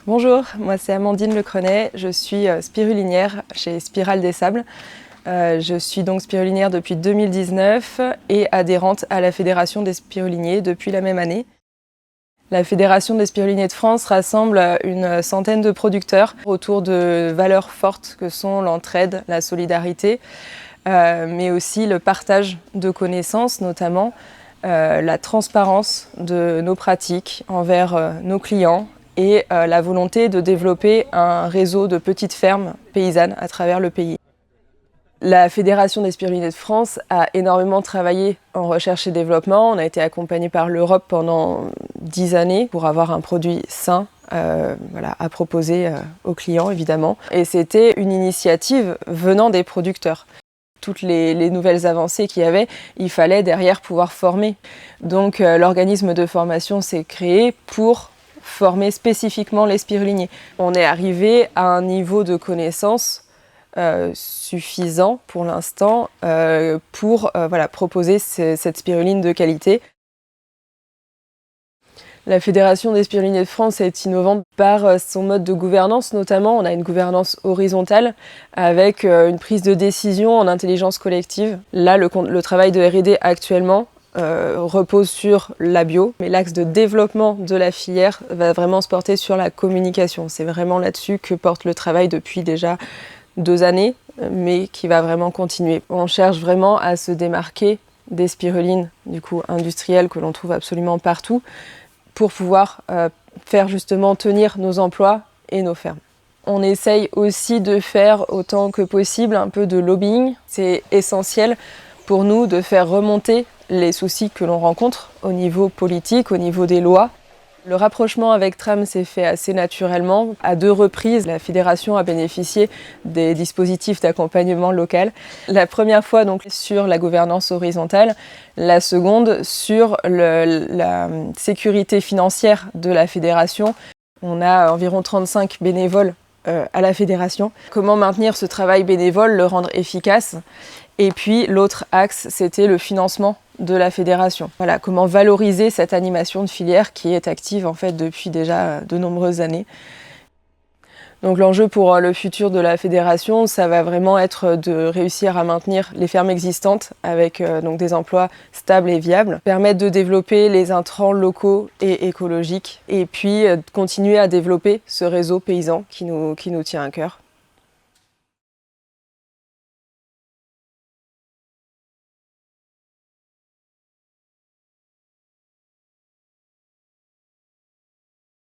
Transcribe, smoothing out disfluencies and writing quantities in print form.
Bonjour, moi c'est Amandine Lecrenet, je suis spirulinière chez Spirale des Sables. Je suis donc spirulinière depuis 2019 et adhérente à la Fédération des spiruliniers depuis la même année. La Fédération des spiruliniers de France rassemble une centaine de producteurs autour de valeurs fortes que sont l'entraide, la solidarité, mais aussi le partage de connaissances, notamment la transparence de nos pratiques envers nos clients et la volonté de développer un réseau de petites fermes paysannes à travers le pays. La Fédération des spiruliniers de France a énormément travaillé en recherche et développement. On a été accompagné par l'Europe pendant 10 années pour avoir un produit sain à proposer aux clients, évidemment. Et c'était une initiative venant des producteurs. Toutes les nouvelles avancées qu'il y avait, il fallait derrière pouvoir former. Donc l'organisme de formation s'est créé pour former spécifiquement les spiruliniers. On est arrivé à un niveau de connaissance suffisant pour l'instant pour proposer cette spiruline de qualité. La Fédération des spiruliniers de France est innovante par son mode de gouvernance notamment. On a une gouvernance horizontale avec une prise de décision en intelligence collective. Là, le travail de R&D actuellement repose sur la bio, mais l'axe de développement de la filière va vraiment se porter sur la communication. C'est vraiment là-dessus que porte le travail depuis déjà 2 années, mais qui va vraiment continuer. On cherche vraiment à se démarquer des spirulines industrielles que l'on trouve absolument partout pour pouvoir faire justement tenir nos emplois et nos fermes. On essaye aussi de faire autant que possible un peu de lobbying. C'est essentiel pour nous de faire remonter les soucis que l'on rencontre au niveau politique, au niveau des lois. Le rapprochement avec Tram s'est fait assez naturellement. À 2 reprises, la fédération a bénéficié des dispositifs d'accompagnement local. La première fois donc sur la gouvernance horizontale, la seconde sur la sécurité financière de la fédération. On a environ 35 bénévoles à la fédération. Comment maintenir ce travail bénévole, le rendre efficace? Et puis l'autre axe, c'était le financement de la fédération. Voilà, comment valoriser cette animation de filière qui est active en fait depuis déjà de nombreuses années. Donc l'enjeu pour le futur de la fédération, ça va vraiment être de réussir à maintenir les fermes existantes avec donc des emplois stables et viables, permettre de développer les intrants locaux et écologiques et puis continuer à développer ce réseau paysan qui nous tient à cœur.